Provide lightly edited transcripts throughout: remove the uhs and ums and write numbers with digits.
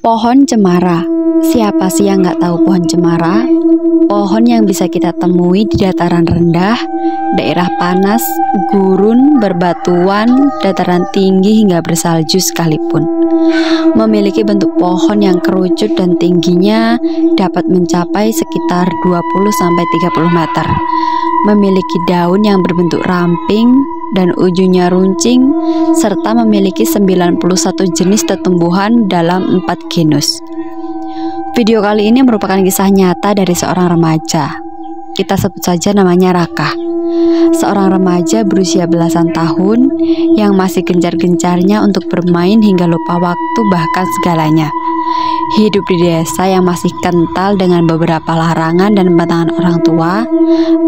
Pohon cemara. Siapa sih yang nggak tahu pohon cemara? Pohon yang bisa kita temui di dataran rendah, daerah panas, gurun, berbatuan, dataran tinggi hingga bersalju sekalipun. Memiliki bentuk pohon yang kerucut dan tingginya dapat mencapai sekitar 20-30 meter. Memiliki daun yang berbentuk ramping dan ujungnya runcing, serta memiliki 91 jenis tumbuhan dalam 4 genus. Video kali ini merupakan kisah nyata dari seorang remaja. Kita sebut saja namanya Raka. Seorang remaja berusia belasan tahun yang masih gencar-gencarnya untuk bermain hingga lupa waktu bahkan segalanya. Hidup di desa yang masih kental dengan beberapa larangan dan pantangan orang tua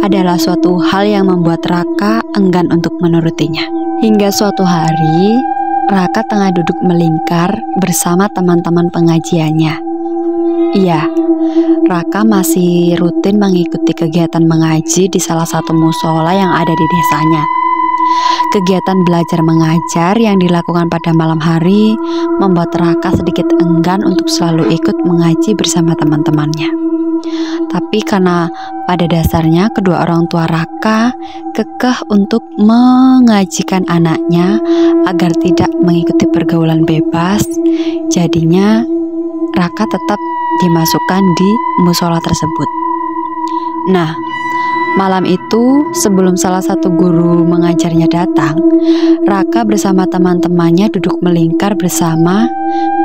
adalah suatu hal yang membuat Raka enggan untuk menurutinya. Hingga suatu hari, Raka tengah duduk melingkar bersama teman-teman pengajiannya. Iya, Raka masih rutin mengikuti kegiatan mengaji di salah satu musola yang ada di desanya. Kegiatan belajar mengajar yang dilakukan pada malam hari membuat Raka sedikit enggan untuk selalu ikut mengaji bersama teman-temannya. Tapi karena pada dasarnya kedua orang tua Raka kekeh untuk mengajikan anaknya agar tidak mengikuti pergaulan bebas, jadinya Raka tetap dimasukkan di musola tersebut. Nah, malam itu sebelum salah satu guru mengajarnya datang, Raka bersama teman-temannya duduk melingkar bersama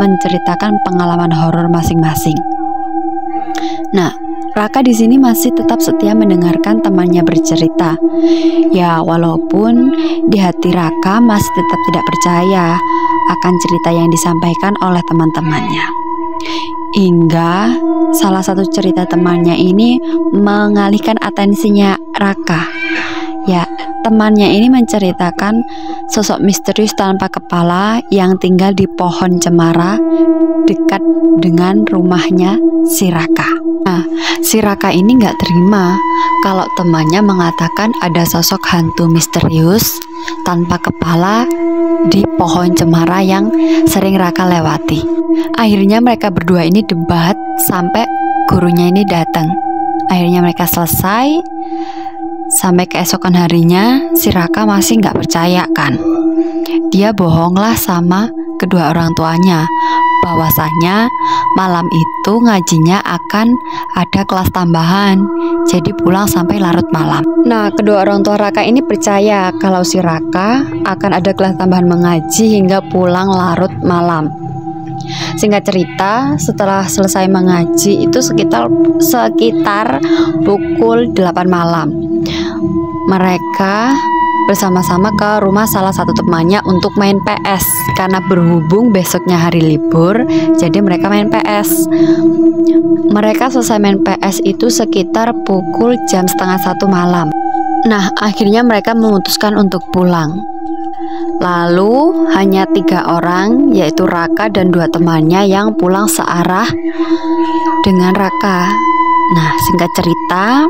menceritakan pengalaman horor masing-masing. Nah, Raka di sini masih tetap setia mendengarkan temannya bercerita. Ya, walaupun di hati Raka masih tetap tidak percaya akan cerita yang disampaikan oleh teman-temannya. Hingga salah satu cerita temannya ini mengalihkan atensinya Raka. Ya, temannya ini menceritakan sosok misterius tanpa kepala yang tinggal di pohon cemara dekat dengan rumahnya si Raka. Nah, si Raka ini nggak terima kalau temannya mengatakan ada sosok hantu misterius tanpa kepala di pohon cemara yang sering Raka lewati. Akhirnya mereka berdua ini debat sampai gurunya ini datang. Akhirnya mereka selesai. Sampai keesokan harinya si Raka masih nggak percaya kan. Dia bohonglah sama kedua orang tuanya bahwasanya malam itu ngajinya akan ada kelas tambahan, jadi pulang sampai larut malam. Nah, kedua orang tua Raka ini percaya kalau si Raka akan ada kelas tambahan mengaji hingga pulang larut malam. Singkat cerita, setelah selesai mengaji itu sekitar pukul 8 malam, mereka bersama-sama ke rumah salah satu temannya untuk main PS. Karena berhubung besoknya hari libur, jadi mereka main PS. Mereka selesai main PS itu sekitar pukul jam setengah 1 malam. Nah, akhirnya mereka memutuskan untuk pulang. Lalu hanya 3 orang, yaitu Raka dan 2 temannya yang pulang searah dengan Raka. Nah, singkat cerita,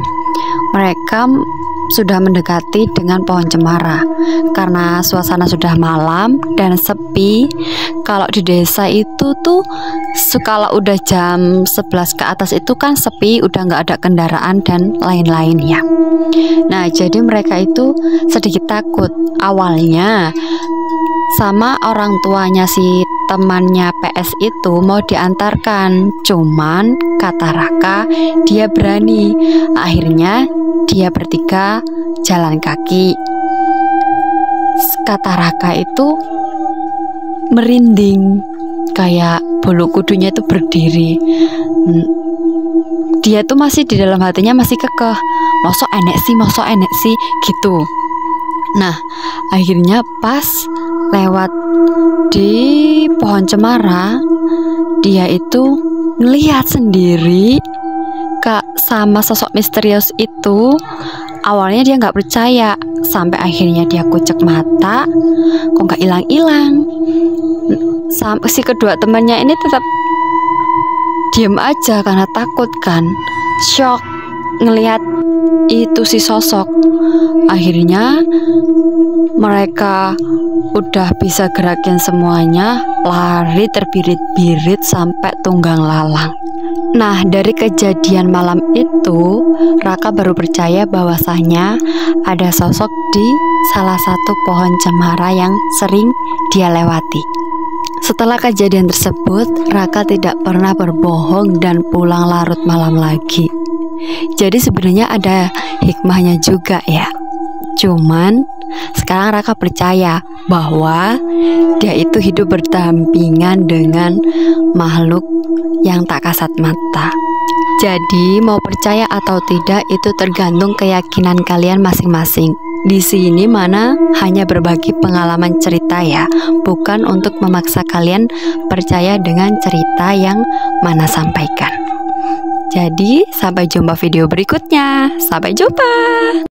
mereka sudah mendekati dengan pohon cemara. Karena suasana sudah malam dan sepi. Kalau di desa itu tuh kalau udah jam 11 ke atas itu kan sepi, udah nggak ada kendaraan dan lain-lain ya. Nah, jadi mereka itu sedikit takut. Awalnya sama orang tuanya si temannya PS itu mau diantarkan, cuman kata Raka dia berani. Akhirnya dia bertiga jalan kaki. Kata Raka itu merinding, kayak bulu kudunya itu berdiri. Dia tuh masih di dalam hatinya masih kekeh, mosok enek sih gitu. Nah, akhirnya pas lewat di pohon cemara, dia itu ngelihat sendiri Kak sama sosok misterius itu. Awalnya dia nggak percaya, sampai akhirnya dia kucek mata, kok nggak hilang-hilang. Si kedua temannya ini tetap diem aja karena takut kan, shock ngelihat itu si sosok. Akhirnya mereka udah bisa gerakin semuanya, lari terbirit-birit sampai tunggang lalang. Nah, dari kejadian malam itu, Raka baru percaya bahwasanya ada sosok di salah satu pohon cemara yang sering dia lewati. Setelah kejadian tersebut, Raka tidak pernah berbohong dan pulang larut malam lagi. Jadi sebenarnya ada hikmahnya juga ya. Cuman sekarang Raka percaya bahwa dia itu hidup berdampingan dengan makhluk yang tak kasat mata. Jadi mau percaya atau tidak itu tergantung keyakinan kalian masing-masing. Di sini mana hanya berbagi pengalaman cerita ya, bukan untuk memaksa kalian percaya dengan cerita yang mana sampaikan. Jadi sampai jumpa video berikutnya. Sampai jumpa.